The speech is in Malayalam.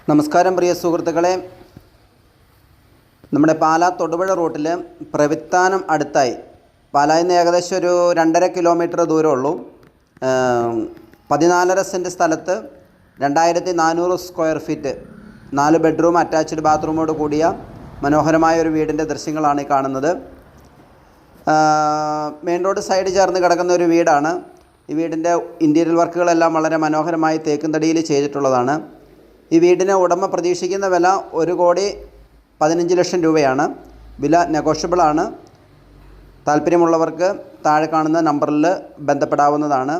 നമസ്കാരം പ്രിയ സുഹൃത്തുക്കളെ, നമ്മുടെ പാലാ തൊടുപുഴ റൂട്ടിൽ പ്രവിത്താനം അടുത്തായി, പാലായിൽ നിന്ന് ഏകദേശം ഒരു 2.5 കിലോമീറ്റർ ദൂരമുള്ളൂ. 14.5 സെൻറ്റ് സ്ഥലത്ത് 2400 സ്ക്വയർ ഫീറ്റ് 4 ബെഡ്റൂം അറ്റാച്ച്ഡ് ബാത്റൂമോട് കൂടിയ മനോഹരമായ ഒരു വീടിൻ്റെ ദൃശ്യങ്ങളാണ് ഈ കാണുന്നത്. മെയിൻ റോഡ് സൈഡ് ചേർന്ന് കിടക്കുന്ന ഒരു വീടാണ്. ഈ വീടിൻ്റെ ഇൻറ്റീരിയർ വർക്കുകളെല്ലാം വളരെ മനോഹരമായി തേക്കും തടിയിൽ ചെയ്തിട്ടുള്ളതാണ്. ഈ വീടിന് ഉടമ പ്രതീക്ഷിക്കുന്ന വില 1,15 ലക്ഷം രൂപയാണ്. വില നെഗോഷ്യബിളാണ്. താല്പര്യമുള്ളവർക്ക് താഴെ കാണുന്ന നമ്പറിൽ ബന്ധപ്പെടാവുന്നതാണ്.